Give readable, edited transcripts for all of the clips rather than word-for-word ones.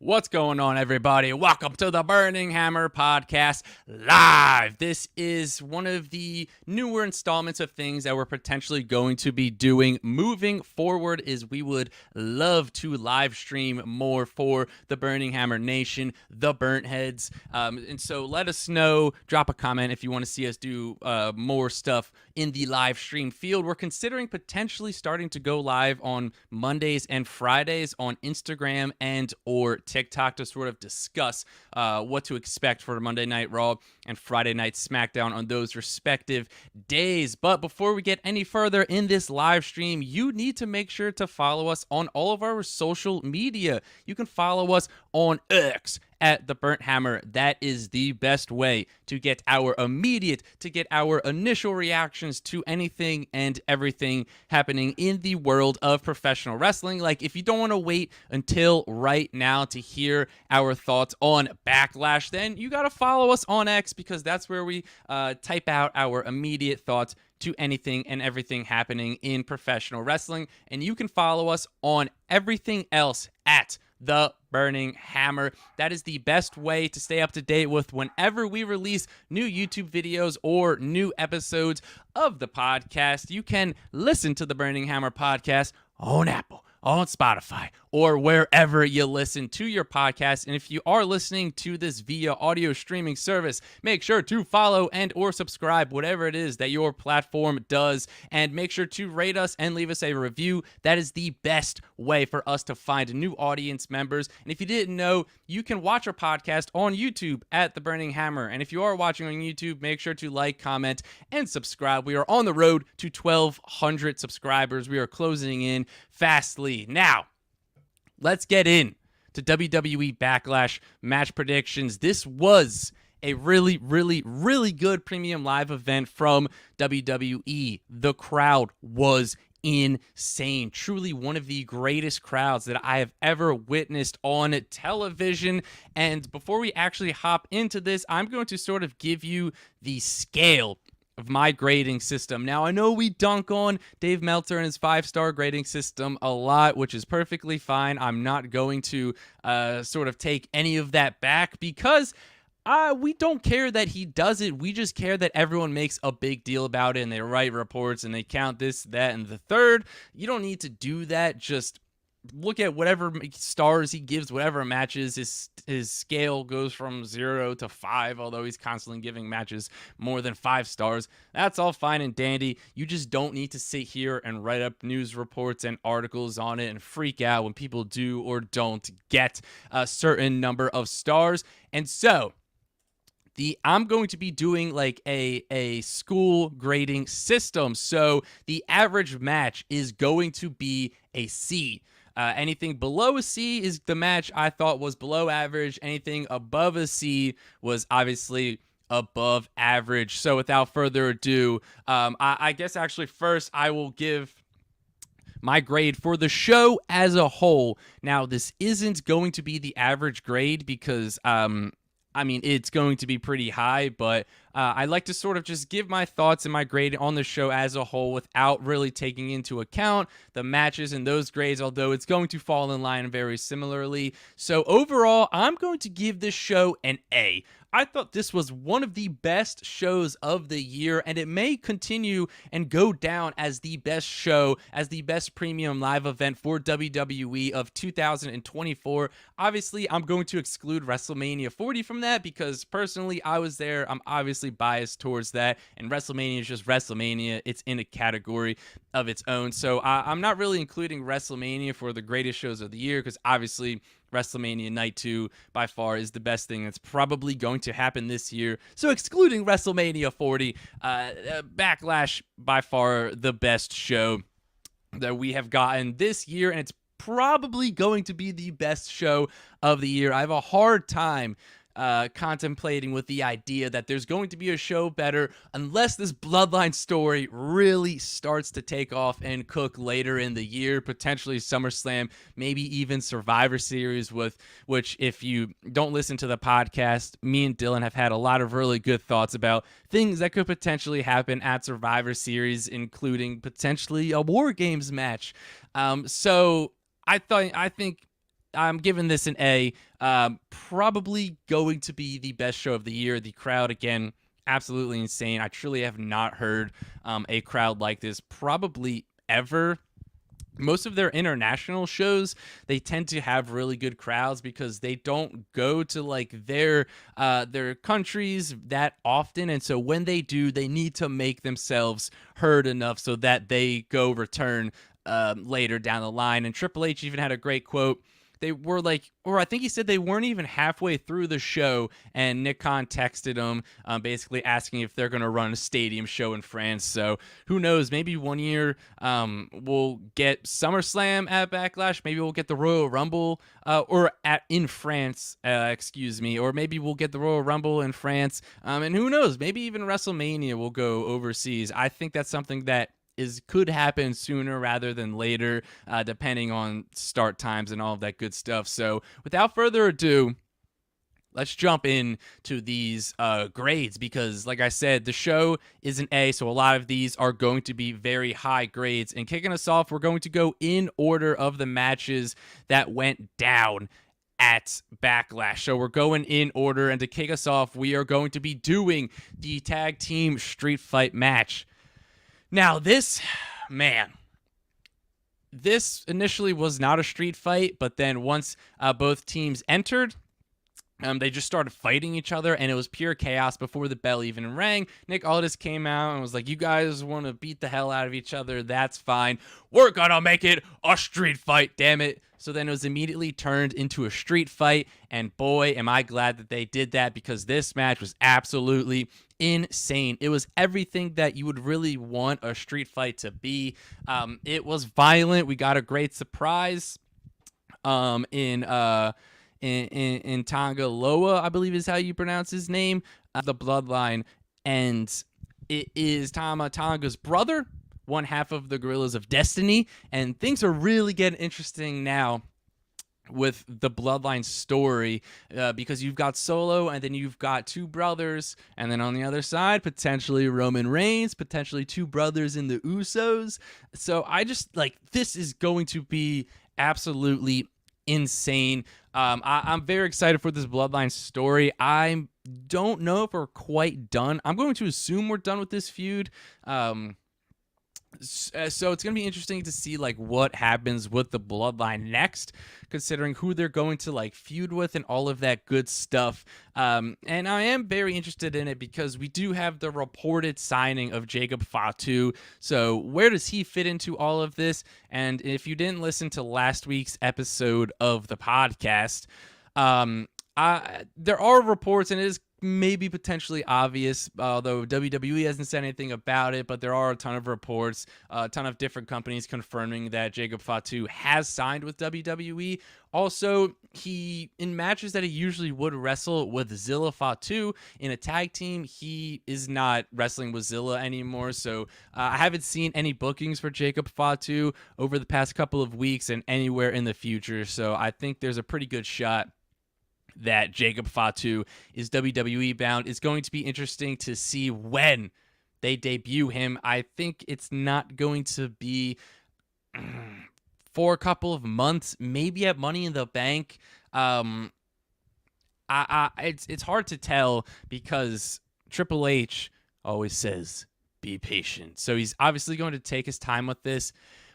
What's going on, everybody? Welcome to the Burning Hammer Podcast Live. This is one of the newer installments of things that we're potentially going to be doing moving forward. Is we would love to live stream more for the Burning Hammer Nation, the Burnt Heads. And so let us know, drop a comment if you want to see us do more stuff in the live stream field. We're considering potentially starting to go live on Mondays and Fridays on Instagram and or TikTok to sort of discuss what to expect for Monday Night Raw and Friday Night SmackDown on those respective days. But before we get any further in this live stream, you need to make sure to follow us on all of our social media. You can follow us on X at the Burnt Hammer. That is the best way to get our initial reactions to anything and everything happening in the world of professional wrestling. Like, if you don't want to wait until right now to hear our thoughts on Backlash, then you got to follow us on X, because that's where we type out our immediate thoughts to anything and everything happening in professional wrestling. And you can follow us on everything else at the Burning Hammer. That is the best way to stay up to date with whenever we release new YouTube videos or new episodes of the podcast. You can listen to the Burning Hammer podcast on Apple, on Spotify, or wherever you listen to your podcast. And if you are listening to this via audio streaming service, make sure to follow and or subscribe, whatever it is that your platform does, and make sure to rate us and leave us a review. That is the best way for us to find new audience members. And if you didn't know, you can watch our podcast on YouTube at The Burning Hammer. And if you are watching on YouTube, make sure to like, comment, and subscribe. We are on the road to 1,200 subscribers. We are closing in fastly. Now, let's get in to WWE BackLash match predictions. This was a really, really, really good premium live event from WWE. The crowd was insane. Truly one of the greatest crowds that I have ever witnessed on television. And before we actually hop into this, I'm going to sort of give you the scale of my grading system. Now, I know we dunk on Dave Meltzer and his 5-star grading system a lot, which is perfectly fine. I'm not going to sort of take any of that back, because we don't care that he does it. We just care that everyone makes a big deal about it, and they write reports, and they count this, that, and the third. You don't need to do that. Just look at whatever stars he gives, whatever matches. His scale goes from 0 to 5, although he's constantly giving matches more than 5 stars. That's all fine and dandy. You just don't need to sit here and write up news reports and articles on it and freak out when people do or don't get a certain number of stars. And so I'm going to be doing like a school grading system. So the average match is going to be a C. Anything below a C is the match I thought was below average. Anything above a C was obviously above average. So without further ado, I guess actually first I will give my grade for the show as a whole. Now, this isn't going to be the average grade, because it's going to be pretty high, but I like to sort of just give my thoughts and my grade on the show as a whole without really taking into account the matches and those grades, although it's going to fall in line very similarly. So overall, I'm going to give this show an A. I thought this was one of the best shows of the year, and it may continue and go down as the best show, as the best premium live event for WWE of 2024. Obviously, I'm going to exclude WrestleMania 40 from that, because personally, I was there. I'm obviously biased towards that, and WrestleMania is just WrestleMania. It's in a category of its own. So I'm not really including WrestleMania for the greatest shows of the year, because obviously WrestleMania Night 2 by far is the best thing that's probably going to happen this year. So excluding WrestleMania 40, Backlash by far the best show that we have gotten this year, and it's probably going to be the best show of the year. I have a hard time contemplating with the idea that there's going to be a show better unless this Bloodline story really starts to take off and cook later in the year, potentially SummerSlam, maybe even Survivor Series, which if you don't listen to the podcast, me and Dillon have had a lot of really good thoughts about things that could potentially happen at Survivor Series, including potentially a War Games match. So I think I'm giving this an A. Probably going to be the best show of the year. The crowd, again, absolutely insane. I truly have not heard a crowd like this probably ever. Most of their international shows, they tend to have really good crowds because they don't go to like their countries that often, and so when they do, they need to make themselves heard enough so that they go return later down the line. And Triple H even had a great quote. They were like, or I think he said they weren't even halfway through the show, and Nick Khan texted him basically asking if they're going to run a stadium show in France. So who knows? Maybe one year we'll get SummerSlam at Backlash. Maybe we'll get the Royal Rumble in France, excuse me. Or maybe we'll get the Royal Rumble in France. And who knows? Maybe even WrestleMania will go overseas. I think that's something that could happen sooner rather than later, depending on start times and all of that good stuff. So without further ado, let's jump in to these grades, because like I said, the show is an A, so a lot of these are going to be very high grades. And kicking us off, we're going to go in order of the matches that went down at Backlash. So we're going in order, and to kick us off, we are going to be doing the tag team street fight match. Now, this initially was not a street fight, but then once both teams entered, they just started fighting each other, and it was pure chaos before the bell even rang. Nick Aldis came out and was like, you guys want to beat the hell out of each other, that's fine. We're gonna make it a street fight, damn it. So then it was immediately turned into a street fight, and boy, am I glad that they did that, because this match was absolutely insane. It was everything that you would really want a street fight to be. It was violent. We got a great surprise in Tonga Loa, I believe is how you pronounce his name, the Bloodline, and it is Tama Tonga's brother, one half of the Gorillas of Destiny, and things are really getting interesting now with the Bloodline story, because you've got Solo, and then you've got two brothers, and then on the other side, potentially Roman Reigns, potentially two brothers in the Usos. So I just, like, this is going to be absolutely insane. I'm very excited for this Bloodline story. I don't know if we're quite done. I'm going to assume we're done with this feud. So it's going to be interesting to see like what happens with the Bloodline next, considering who they're going to like feud with and all of that good stuff. And I am very interested in it because we do have the reported signing of Jacob Fatu. So where does he fit into all of this? And if you didn't listen to last week's episode of the podcast, there are reports, and it is maybe potentially obvious, although WWE hasn't said anything about it, but there are a ton of reports, a ton of different companies confirming that Jacob Fatu has signed with WWE. Also, he, in matches that he usually would wrestle with Zilla Fatu in a tag team, he is not wrestling with Zilla anymore. So I haven't seen any bookings for Jacob Fatu over the past couple of weeks and anywhere in the future. So I think there's a pretty good shot that Jacob Fatu is WWE bound. It's going to be interesting to see when they debut him. I think it's not going to be for a couple of months, maybe at Money in the Bank. It's hard to tell because Triple H always says, be patient. So he's obviously going to take his time with this.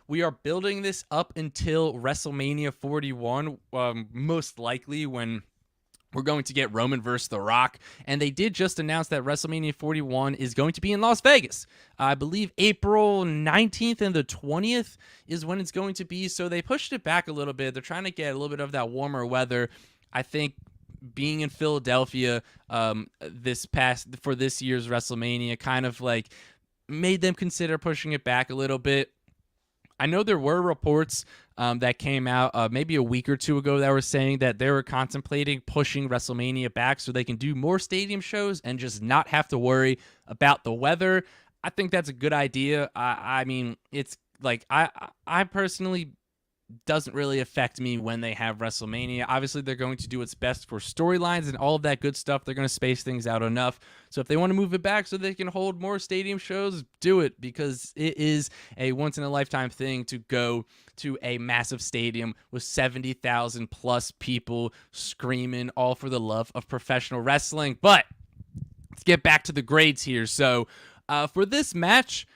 We are building this up until WrestleMania 41, most likely when we're going to get Roman versus The Rock. And they did just announce that WrestleMania 41 is going to be in Las Vegas. I believe April 19th and the 20th is when it's going to be. So they pushed it back a little bit. They're trying to get a little bit of that warmer weather. I think being in Philadelphia for this year's WrestleMania kind of like made them consider pushing it back a little bit. I know there were reports that came out maybe a week or two ago that were saying that they were contemplating pushing WrestleMania back so they can do more stadium shows and just not have to worry about the weather. I think that's a good idea. I mean, it's like I personally doesn't really affect me when they have WrestleMania. Obviously, they're going to do what's best for storylines and all of that good stuff. They're going to space things out enough. So if they want to move it back so they can hold more stadium shows, do it, because it is a once-in-a-lifetime thing to go to a massive stadium with 70,000 plus people screaming, all for the love of professional wrestling. But let's get back to the grades here. So for this match,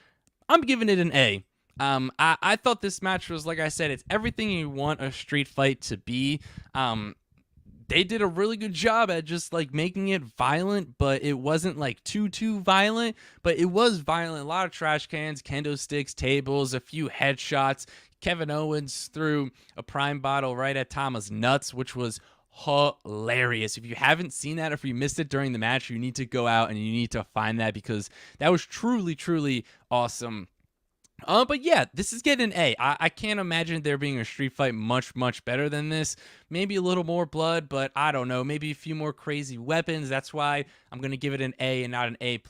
I'm giving it an A. I thought this match was, like I said, it's everything you want a street fight to be. They did a really good job at just like making it violent, but it wasn't like too violent, but it was violent. A lot of trash cans, kendo sticks, tables, a few headshots. Kevin Owens threw a prime bottle right at Tama's nuts, which was hilarious. If you haven't seen that, if you missed it during the match, you need to go out and you need to find that, because that was truly awesome. But yeah, this is getting an A. I can't imagine there being a street fight much better than this. Maybe a little more blood, but I don't know. Maybe a few more crazy weapons. That's why I'm going to give it an A and not an A+,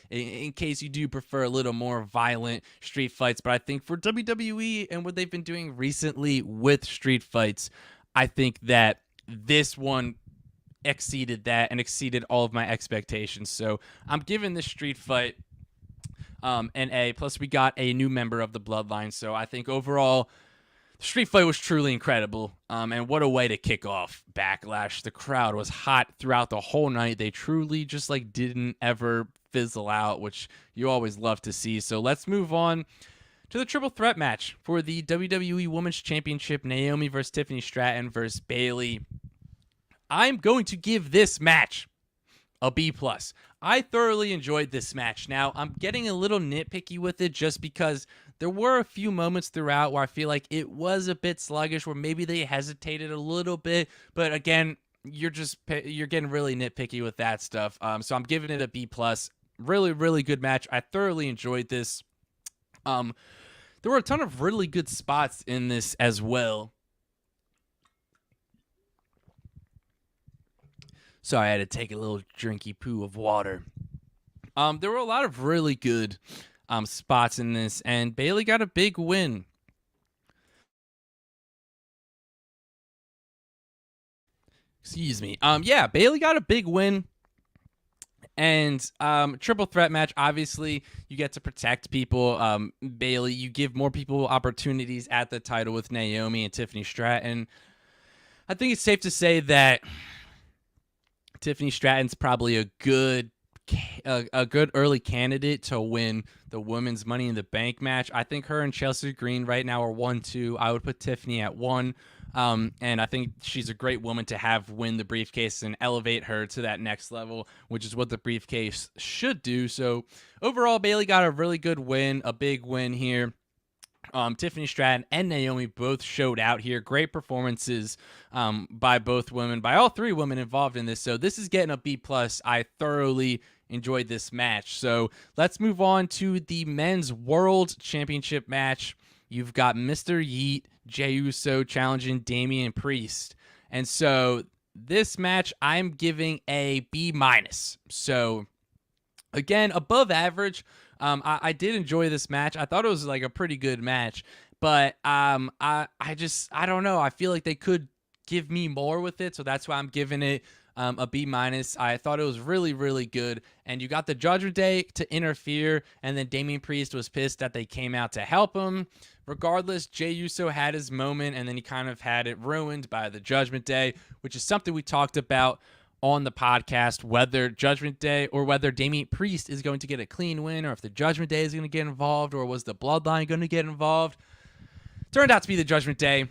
in case you do prefer a little more violent street fights. But I think for WWE and what they've been doing recently with street fights, I think that this one exceeded that and exceeded all of my expectations. So I'm giving this street fight an A. Plus, we got a new member of the Bloodline, so I think overall, the street fight was truly incredible. And what a way to kick off Backlash. The crowd was hot throughout the whole night. They truly just like didn't ever fizzle out, which you always love to see. So let's move on to the triple threat match for the WWE Women's Championship. Naomi versus Tiffany Stratton versus Bayley. I'm going to give this match a B+. I thoroughly enjoyed this match. Now, I'm getting a little nitpicky with it just because there were a few moments throughout where I feel like it was a bit sluggish, where maybe they hesitated a little bit. But again, you're getting really nitpicky with that stuff. So I'm giving it a B+. Really good match. I thoroughly enjoyed this. There were a ton of really good spots in this as well. Sorry, I had to take a little drinky poo of water. There were a lot of really good spots in this, and Bayley got a big win. Excuse me. Yeah, Bayley got a big win. And triple threat match, obviously, you get to protect people. Bayley, you give more people opportunities at the title with Naomi and Tiffany Stratton. I think it's safe to say that Tiffany Stratton's probably a good early candidate to win the women's Money in the Bank match. I think her and Chelsea Green right now are 1-2. I would put Tiffany at 1. And I think she's a great woman to have win the briefcase and elevate her to that next level, which is what the briefcase should do. So overall, Bayley got a really good win, a big win here. Tiffany Stratton and Naomi both showed out here. Great performances by both women, by all three women involved in this. So this is getting a B+. I thoroughly enjoyed this match. So let's move on to the Men's World Championship match. You've got Mr. Yeet, Jey Uso challenging Damian Priest. And so this match, I'm giving a B-. So again, above average. I did enjoy this match. I thought it was like a pretty good match, but I don't know. I feel like they could give me more with it, so that's why I'm giving it a B-. I thought it was really good, and you got the Judgment Day to interfere, and then Damian Priest was pissed that they came out to help him. Regardless, Jey Uso had his moment, and then he kind of had it ruined by the Judgment Day, which is something we talked about on the podcast, whether Judgment Day or whether Damian Priest is going to get a clean win, or if the Judgment Day is going to get involved, or was the Bloodline going to get involved. Turned out to be the Judgment Day.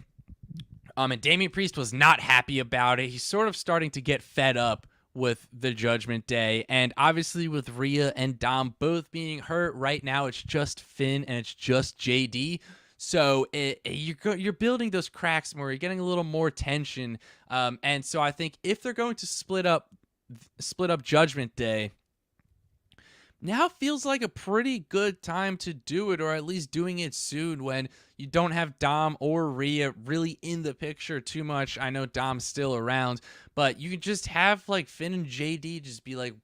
And Damian Priest was not happy about it. He's sort of starting to get fed up with the Judgment Day. And obviously with Rhea and Dom both being hurt right now, it's just Finn and it's just JD. So you're building those cracks more. You're getting a little more tension. And so I think if they're going to split up Judgment Day, now feels like a pretty good time to do it, or at least doing it soon when you don't have Dom or Rhea really in the picture too much. I know Dom's still around, but you can just have like Finn and JD just be like,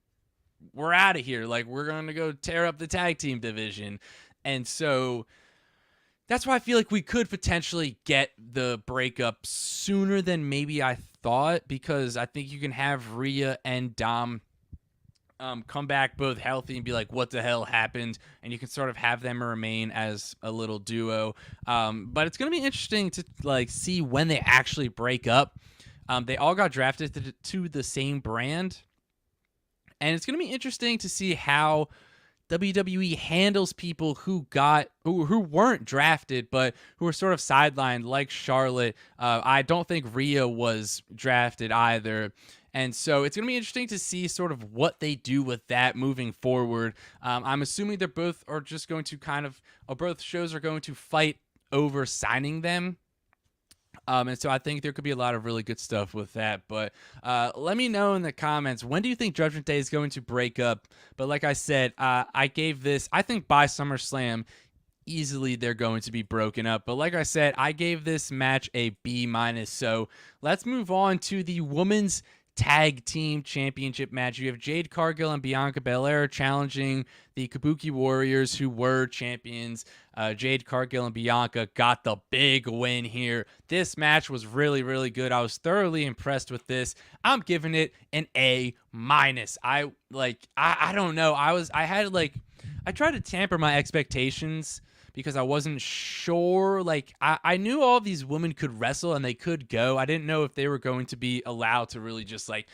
we're out of here. Like, we're going to go tear up the tag team division. And so that's why I feel like we could potentially get the breakup sooner than maybe I thought, because I think you can have Rhea and Dom come back both healthy and be like, what the hell happened? And you can sort of have them remain as a little duo. But it's going to be interesting to like see when they actually break up. They all got drafted to the same brand. And it's going to be interesting to see how WWE handles people who weren't drafted, but who were sort of sidelined, like Charlotte. I don't think Rhea was drafted either. And so it's going to be interesting to see sort of what they do with that moving forward. I'm assuming they're both are just going to both shows are going to fight over signing them. And so I think there could be a lot of really good stuff with that. But let me know in the comments, when do you think Judgment Day is going to break up? But like I said, I gave this, I think by SummerSlam, easily they're going to be broken up. But like I said, I gave this match a B-. So let's move on to the women's tag team championship match. You have Jade Cargill and Bianca Belair challenging the Kabuki Warriors, who were champions. Jade Cargill and Bianca got the big win here. This match was really, really good. I was thoroughly impressed with this. I'm giving it an A-. I don't know. I tried to tamper my expectations because I wasn't sure. Like, I knew all these women could wrestle and they could go. I didn't know if they were going to be allowed to really just, like,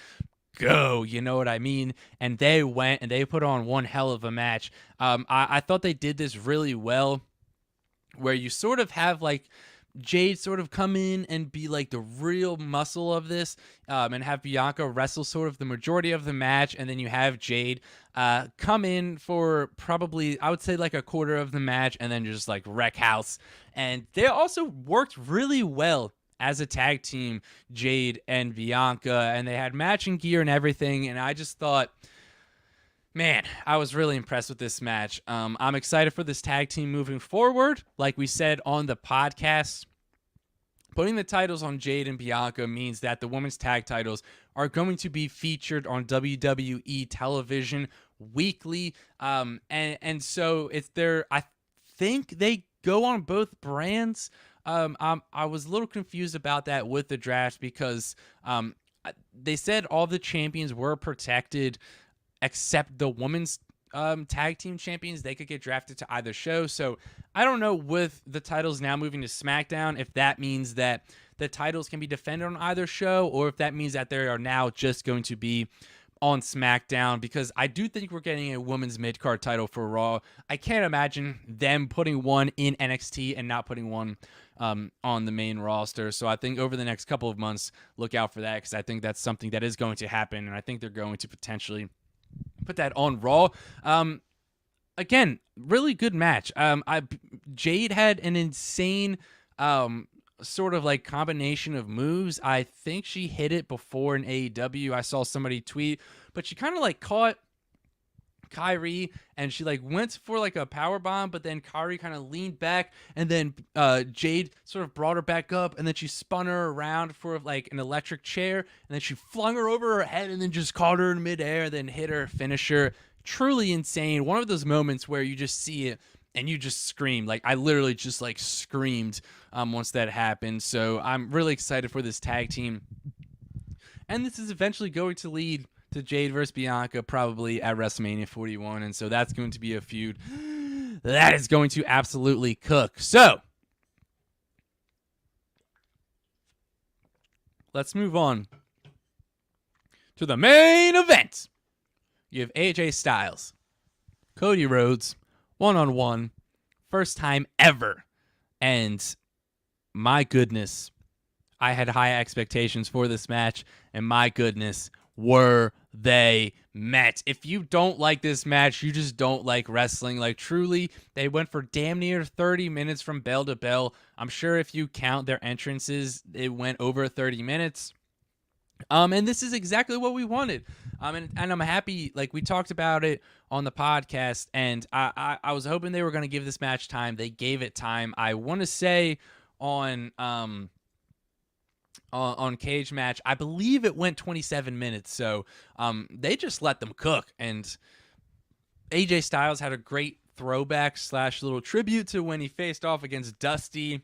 go, you know what I mean? And they went and they put on one hell of a match. I thought they did this really well, where you sort of have, like, Jade sort of come in and be like the real muscle of this, and have Bianca wrestle sort of the majority of the match, and then you have Jade come in for probably, I would say, like a quarter of the match, and then just like wreck house. And they also worked really well as a tag team, Jade and Bianca, and they had matching gear and everything, and I just thought, man, I was really impressed with this match. I'm excited for this tag team moving forward. Like we said on the podcast, putting the titles on Jade and Bianca means that the women's tag titles are going to be featured on WWE television weekly. And so it's there. I think they go on both brands. I was a little confused about that with the draft because they said all the champions were protected except the women's tag team champions. They could get drafted to either show. So I don't know, with the titles now moving to SmackDown, if that means that the titles can be defended on either show, or if that means that they are now just going to be on SmackDown, because I do think we're getting a women's mid-card title for Raw. I can't imagine them putting one in NXT and not putting one on the main roster. So I think over the next couple of months, look out for that, because I think that's something that is going to happen, and I think they're going to potentially put that on Raw. Again, really good match. Jade had an insane sort of like combination of moves. I think she hit it before in AEW. I saw somebody tweet, but she kind of like caught Kyrie and she like went for like a power bomb, but then Kyrie kind of leaned back, and then Jade sort of brought her back up, and then she spun her around for like an electric chair, and then she flung her over her head and then just caught her in midair, then hit her finisher. Truly insane. One of those moments where you just see it and you just scream. Like, I literally just like screamed once that happened. So I'm really excited for this tag team, and this is eventually going to lead to Jade versus Bianca probably at WrestleMania 41. And so that's going to be a feud that is going to absolutely cook. So let's move on to the main event. You have AJ Styles, Cody Rhodes, one-on-one, first time ever. And my goodness, I had high expectations for this match, and my goodness, were they met. If you don't like this match, you just don't like wrestling. Like, truly, they went for damn near 30 minutes from bell to bell. I'm sure if you count their entrances, it went over 30 minutes. And this is exactly what we wanted. And I'm happy, like we talked about it on the podcast, and I was hoping they were going to give this match time. They gave it time. I want to say on Cage Match, I believe it went 27 minutes. So they just let them cook, and AJ Styles had a great throwback / little tribute to when he faced off against Dusty.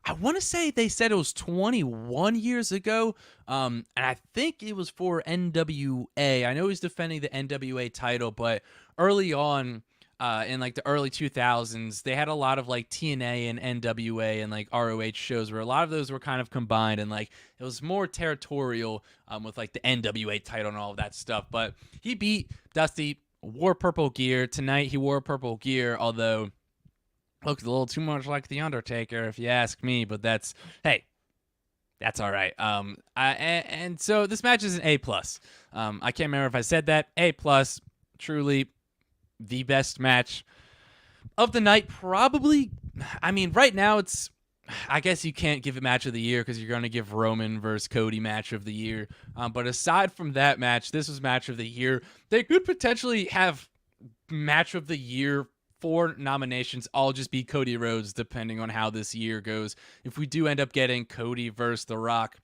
I want to say they said it was 21 years ago, and I think it was for NWA. I know he's defending the NWA title, but early on, in like the early 2000s, they had a lot of like TNA and NWA and like ROH shows where a lot of those were kind of combined, and like it was more territorial with like the NWA title and all of that stuff. But he beat Dusty, wore purple gear. Tonight he wore purple gear, although looks a little too much like The Undertaker, if you ask me, but that's all right. And so this match is an A+. I can't remember if I said that. A+, truly the best match of the night, probably. I mean, right now I guess you can't give it match of the year because you're going to give Roman versus Cody match of the year. But aside from that match, this was match of the year. They could potentially have match of the year 4 nominations all just be Cody Rhodes, depending on how this year goes. If we do end up getting Cody versus The Rock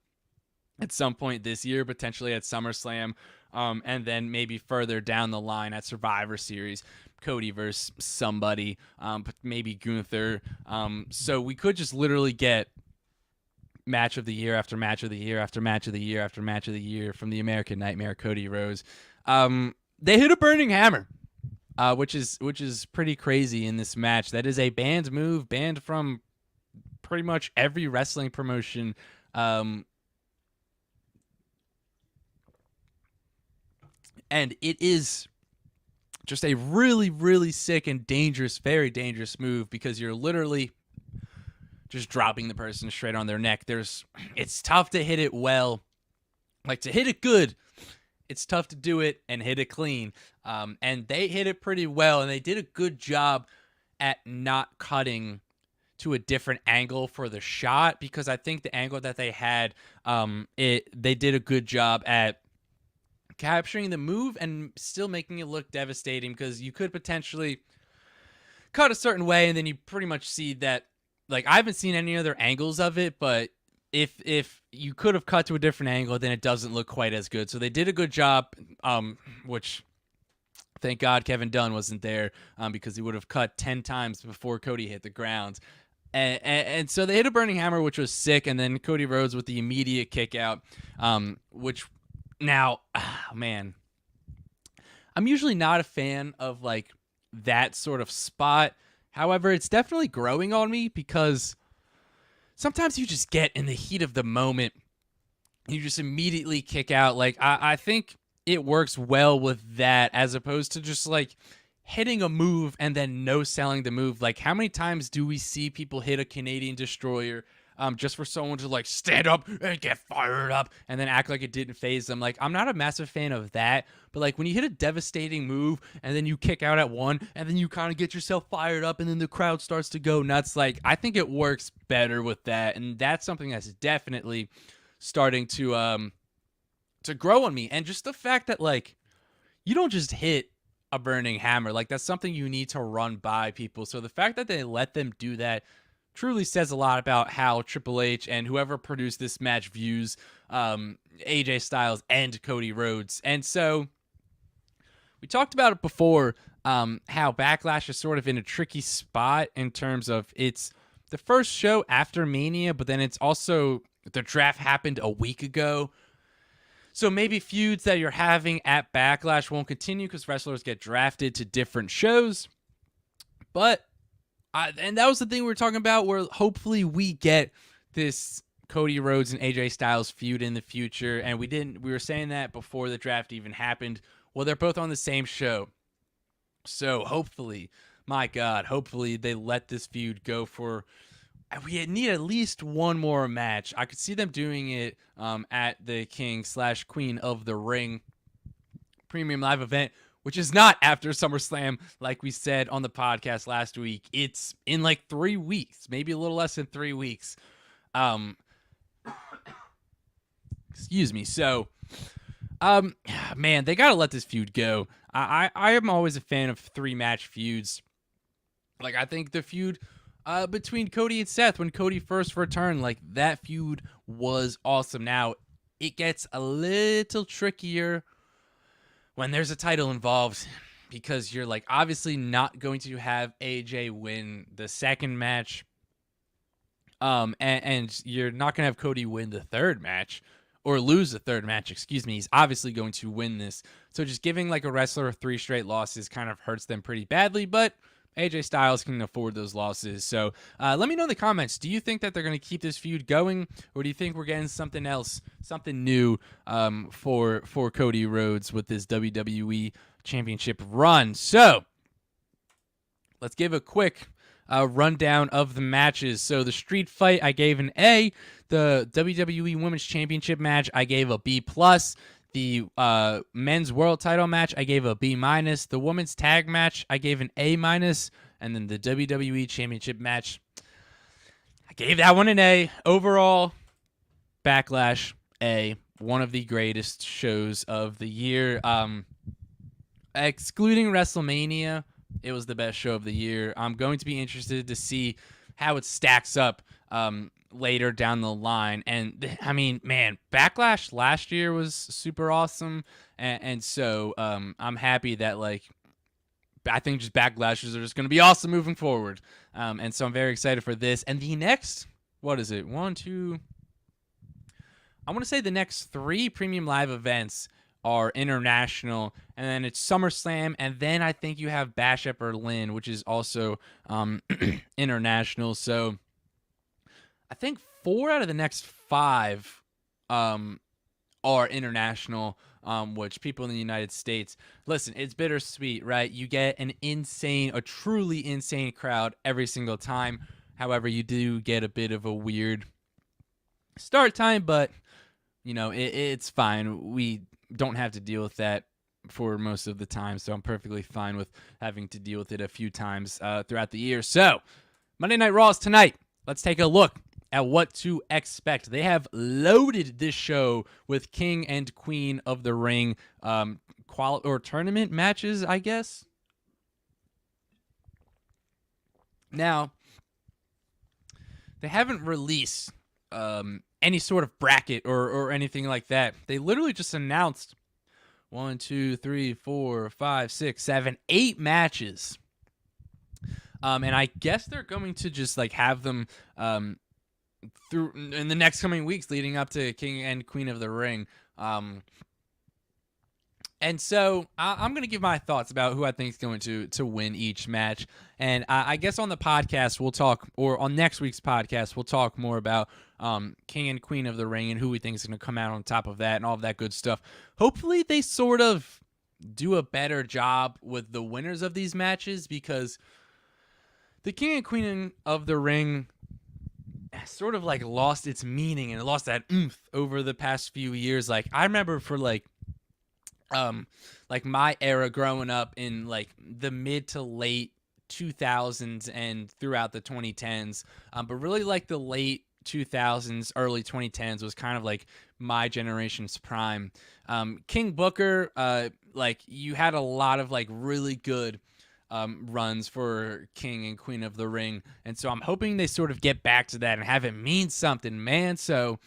at some point this year, potentially at SummerSlam, and then maybe further down the line at Survivor Series, Cody versus somebody, maybe Gunther. So we could just literally get match of the year after match of the year after match of the year after match of the year from the American Nightmare, Cody Rhodes. They hit a burning hammer. Which is pretty crazy in this match. That is a banned move, banned from pretty much every wrestling promotion. And it is just a really, really sick and dangerous, very dangerous move because you're literally just dropping the person straight on their neck. It's tough to hit it well. Like, to hit it good, it's tough to do it and hit it clean. And they hit it pretty well, and they did a good job at not cutting to a different angle for the shot, because I think the angle that they had, they did a good job at capturing the move and still making it look devastating, because you could potentially cut a certain way and then you pretty much see that, like, I haven't seen any other angles of it, but if you could have cut to a different angle, then it doesn't look quite as good. So they did a good job, which thank God Kevin Dunn wasn't there, because he would have cut 10 times before Cody hit the ground. And so they hit a burning hammer, which was sick, and then Cody Rhodes with the immediate kick out, which now, man, I'm usually not a fan of like that sort of spot. However, it's definitely growing on me, because sometimes you just get in the heat of the moment, you just immediately kick out. Like, I think it works well with that, as opposed to just like hitting a move and then no selling the move. Like, how many times do we see people hit a Canadian Destroyer just for someone to like stand up and get fired up and then act like it didn't phase them? Like, I'm not a massive fan of that, but like when you hit a devastating move and then you kick out at one and then you kind of get yourself fired up and then the crowd starts to go nuts, like, I think it works better with that. And that's something that's definitely starting to grow on me. And just the fact that, like, you don't just hit a burning hammer, like, that's something you need to run by people. So the fact that they let them do that truly says a lot about how Triple H and whoever produced this match views AJ Styles and Cody Rhodes. And so we talked about it before, how Backlash is sort of in a tricky spot in terms of it's the first show after Mania, but then it's also, the draft happened a week ago. So maybe feuds that you're having at Backlash won't continue because wrestlers get drafted to different shows. But and that was the thing we were talking about, where hopefully we get this Cody Rhodes and AJ Styles feud in the future. And we were saying that before the draft even happened. Well, they're both on the same show. So hopefully, my God, hopefully they let this feud go for, we need at least one more match. I could see them doing it at the King/Queen of the Ring premium live event, which is not after SummerSlam, like we said on the podcast last week. It's in like 3 weeks, maybe a little less than 3 weeks. Excuse me. So, man, they got to let this feud go. I am always a fan of 3-match feuds. Like, I think the feud between Cody and Seth, when Cody first returned, like, that feud was awesome. Now, it gets a little trickier when there's a title involved, because you're like obviously not going to have AJ win the second match. And you're not going to have Cody win the third match or lose the third match. Excuse me. He's obviously going to win this. So just giving like a wrestler 3 straight losses kind of hurts them pretty badly, but AJ Styles can afford those losses. So let me know in the comments. Do you think that they're going to keep this feud going, or do you think we're getting something else, something new for Cody Rhodes with this WWE Championship run? So let's give a quick rundown of the matches. So the street fight, I gave an A. The WWE Women's Championship match, I gave a B+. The men's world title match, I gave a B-. The women's tag match, I gave an A-. And then the WWE Championship match, I gave that one an A. Overall, Backlash, A. One of the greatest shows of the year. Excluding WrestleMania, it was the best show of the year. I'm going to be interested to see how it stacks up later down the line. And I mean, man, Backlash last year was super awesome. And so I'm happy that, like, I think just Backlashes are just going to be awesome moving forward. And so I'm very excited for this. And the next, what is it? 1, 2, I want to say the next 3 Premium Live events are international, and then it's SummerSlam, and then I think you have Bash at Berlin, which is also international. So I think 4 out of the next 5 are international, which people in the United States, listen, it's bittersweet, right? You get a truly insane crowd every single time. However, you do get a bit of a weird start time, but you know, it's fine. We don't have to deal with that for most of the time, so I'm perfectly fine with having to deal with it a few times throughout the year. So, Monday Night Raw is tonight. Let's take a look at what to expect. They have loaded this show with King and Queen of the Ring tournament matches, I guess. Now, they haven't released any sort of bracket or anything like that. They literally just announced 1, 2, 3, 4, 5, 6, 7, 8 matches. And I guess they're going to just like have them through in the next coming weeks leading up to King and Queen of the Ring. And so I'm going to give my thoughts about who I think is going to win each match. And I guess on the podcast, we'll talk, or on next week's podcast, we'll talk more about King and Queen of the Ring and who we think is going to come out on top of that and all of that good stuff. Hopefully they sort of do a better job with the winners of these matches, because the King and Queen of the Ring sort of like lost its meaning and it lost that oomph over the past few years. Like I remember for like my era growing up in like the mid to late 2000s and throughout the 2010s, but really like the late 2000s, early 2010s was kind of like my generation's prime. King Booker, like you had a lot of like really good runs for King and Queen of the Ring, and so I'm hoping they sort of get back to that and have it mean something, man. So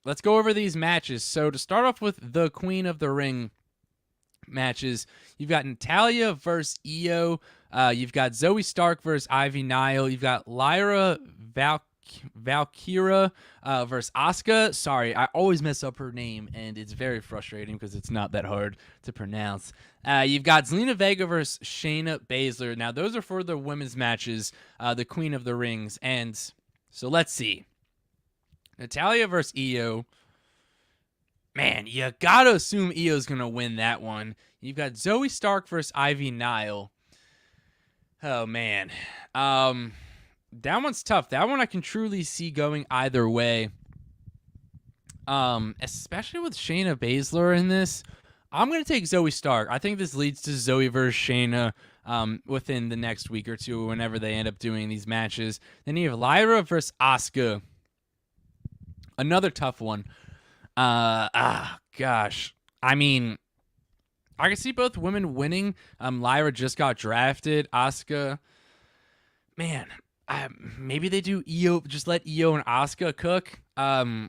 let's go over these matches. So to start off with the Queen of the Ring matches, you've got Natalya versus Io. You've got Zoe Stark versus Ivy Nile. You've got Lyra Valkyria versus Asuka. Sorry, I always mess up her name, and it's very frustrating because it's not that hard to pronounce. You've got Zelina Vega versus Shayna Baszler. Now, those are for the women's matches, the Queen of the Rings. And so let's see. Natalya versus Io. Man, you gotta assume Io's gonna win that one. You've got Zoe Stark versus Ivy Nile. Oh, man. That one's tough. That one I can truly see going either way. Especially with Shayna Baszler in this. I'm going to take Zoe Stark. I think this leads to Zoe versus Shayna within the next week or two, whenever they end up doing these matches. Then you have Lyra versus Asuka. Another tough one. Gosh. I mean, I can see both women winning. Lyra just got drafted. Asuka, man, maybe they do Io. Just let Io and Asuka cook. I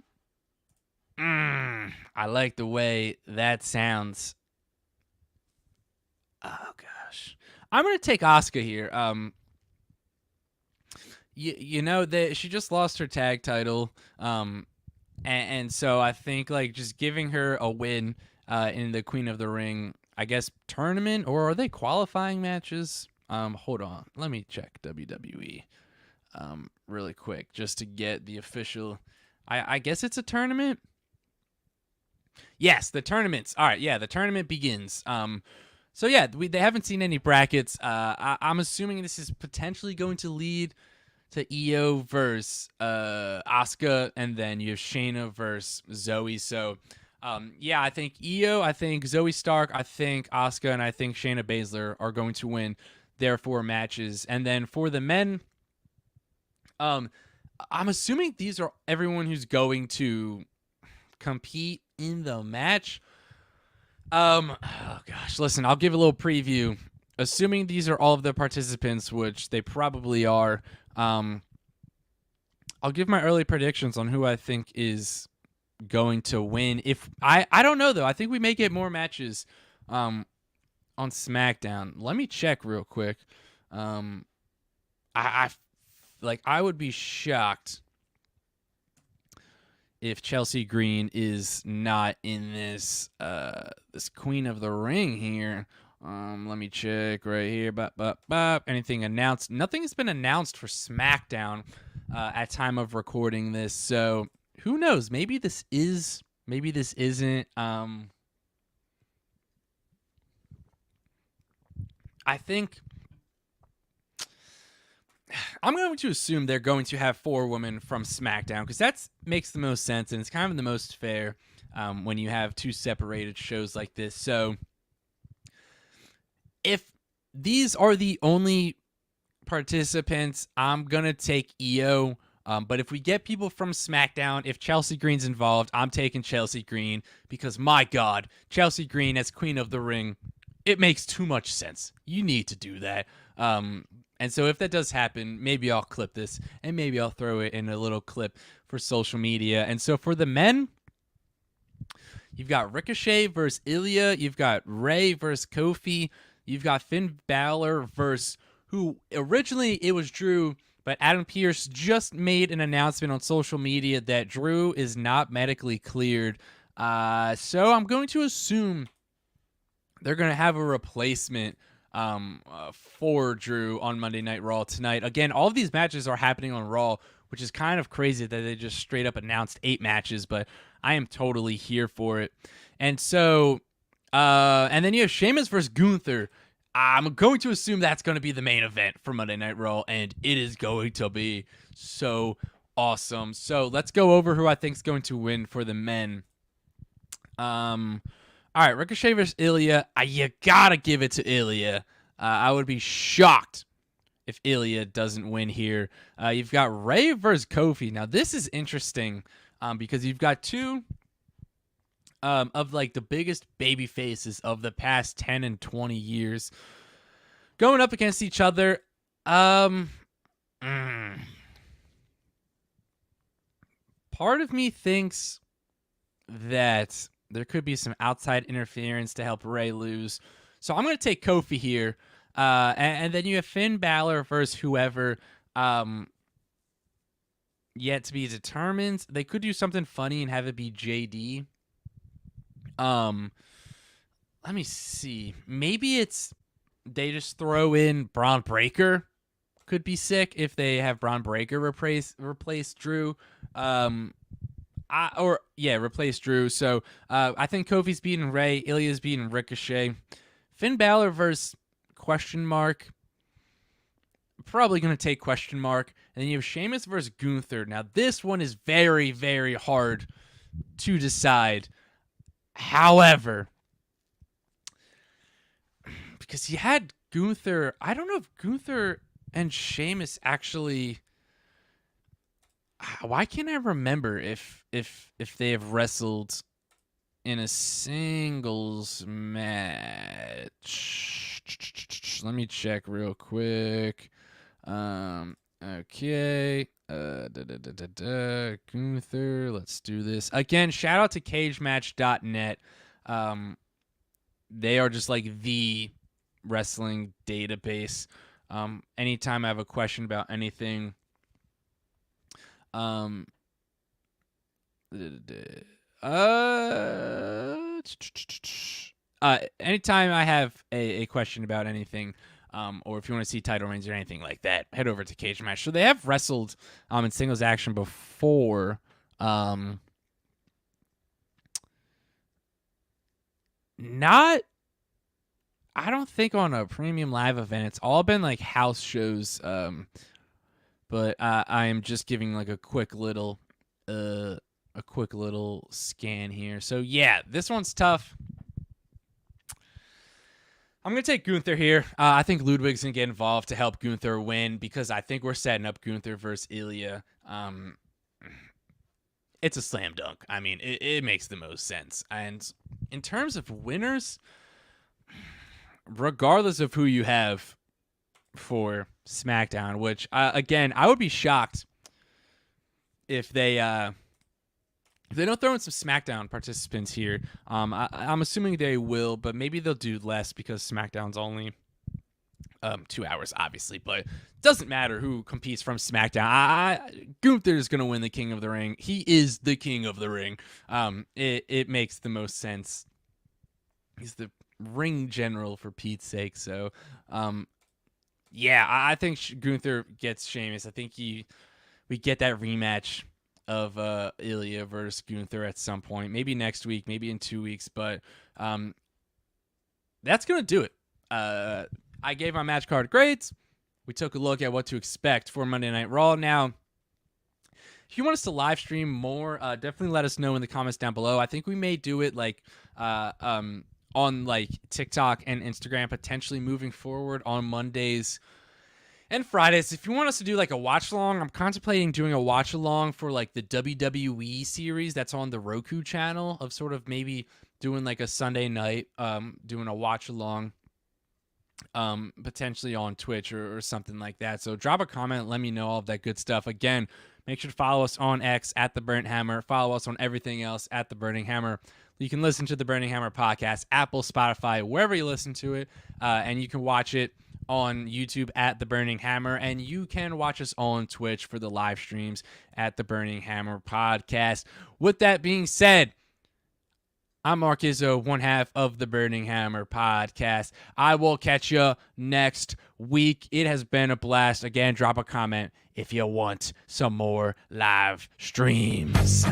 like the way that sounds. Oh gosh. I'm gonna take Asuka here. You know that she just lost her tag title. And so I think like just giving her a win in the Queen of the Ring, I guess tournament, or are they qualifying matches? Hold on, let me check WWE really quick just to get the official. I guess it's a tournament. Yes, the tournaments. All right, yeah, the tournament begins. So yeah, they haven't seen any brackets. I'm assuming this is potentially going to lead to Io versus Asuka, and then you have Shayna versus Zoe. So, yeah, I think Io, I think Zoe Stark, I think Asuka, and I think Shayna Baszler are going to win their 4 matches. And then for the men, I'm assuming these are everyone who's going to compete in the match. Oh gosh, listen, I'll give a little preview. Assuming these are all of the participants, which they probably are, I'll give my early predictions on who I think is going to win. If I don't know though. I think we may get more matches on SmackDown. Let me check real quick. I would be shocked if Chelsea Green is not in this this Queen of the Ring here. Let me check right here. Anything announced? Nothing has been announced for SmackDown at time of recording this. So who knows? Maybe this is. Maybe this isn't. I think I'm going to assume they're going to have 4 women from SmackDown because that makes the most sense and it's kind of the most fair when you have 2 separated shows like this. So if these are the only participants, I'm going to take Io. But if we get people from SmackDown, if Chelsea Green's involved, I'm taking Chelsea Green because, my God, Chelsea Green as Queen of the Ring, it makes too much sense. You need to do that. And so if that does happen, maybe I'll clip this and maybe I'll throw it in a little clip for social media. And so for the men, you've got Ricochet versus Ilya. You've got Ray versus Kofi. You've got Finn Balor versus who originally it was Drew, but Adam Pearce just made an announcement on social media that Drew is not medically cleared. So I'm going to assume they're going to have a replacement for Drew on Monday Night Raw tonight. Again, all of these matches are happening on Raw, which is kind of crazy that they just straight up announced 8 matches, but I am totally here for it. And so, and then you have Sheamus versus Gunther. I'm going to assume that's going to be the main event for Monday Night Raw, and it is going to be so awesome. So let's go over who I think is going to win for the men. All right, Ricochet versus Ilya. You gotta give it to Ilya. I would be shocked if Ilya doesn't win here. You've got Ray versus Kofi. Now this is interesting because you've got 2 of like the biggest baby faces of the past 10 and 20 years going up against each other. Part of me thinks that there could be some outside interference to help Ray lose. So I'm going to take Kofi here. And then you have Finn Balor versus whoever yet to be determined. They could do something funny and have it be JD. Let me see. Maybe it's they just throw in Braun Breaker. Could be sick if they have Braun Breaker replace Drew. Replace Drew. So I think Kofi's beating Ray. Ilya's beating Ricochet. Finn Balor versus question mark. Probably going to take question mark. And then you have Sheamus versus Gunther. Now this one is very, very hard to decide. However, because you had Gunther, I don't know if Gunther and Sheamus actually. Why can't I remember if they have wrestled in a singles match? Let me check real quick. Okay. Gunther, let's do this. Again, shout out to cagematch.net. They are just like the wrestling database. Anytime I have a question about anything, anytime I have a question about anything, or if you want to see title reigns or anything like that, head over to Cage Match. So they have wrestled in singles action before. Not, I don't think on a premium live event. It's all been like house shows. But I am just giving like a quick little scan here. So yeah, this one's tough. I'm going to take Gunther here. I think Ludwig's going to get involved to help Gunther win because I think we're setting up Gunther versus Ilya. It's a slam dunk. I mean, it makes the most sense. And in terms of winners, regardless of who you have for SmackDown, which, again, I would be shocked if they don't throw in some SmackDown participants here. I'm assuming they will, but maybe they'll do less because SmackDown's only 2 hours, obviously. But it doesn't matter who competes from SmackDown. Gunther's going to win the King of the Ring. He is the King of the Ring. It makes the most sense. He's the ring general, for Pete's sake. So, yeah, I think Gunther gets Sheamus. I think we get that rematch of Ilya versus Gunther at some point, maybe next week, maybe in 2 weeks, but that's going to do it. I gave my match card grades. We took a look at what to expect for Monday Night Raw. Now, if you want us to live stream more, definitely let us know in the comments down below. I think we may do it like on like TikTok and Instagram, potentially moving forward on Mondays and Fridays. If you want us to do like a watch along, I'm contemplating doing a watch along for like the WWE series that's on the Roku channel, of sort of maybe doing like a Sunday night, doing a watch along, potentially on Twitch or something like that. So drop a comment, let me know all of that good stuff. Again, make sure to follow us on X at The Burnt Hammer. Follow us on everything else at The Burning Hammer. You can listen to The Burning Hammer podcast, Apple, Spotify, wherever you listen to it, and you can watch it on YouTube at The Burning Hammer, and you can watch us on Twitch for the live streams at The Burning Hammer podcast. With that being said, I'm Mark Izzo, one half of The Burning Hammer podcast. I will catch you next week. It has been a blast. Again, drop a comment if you want some more live streams.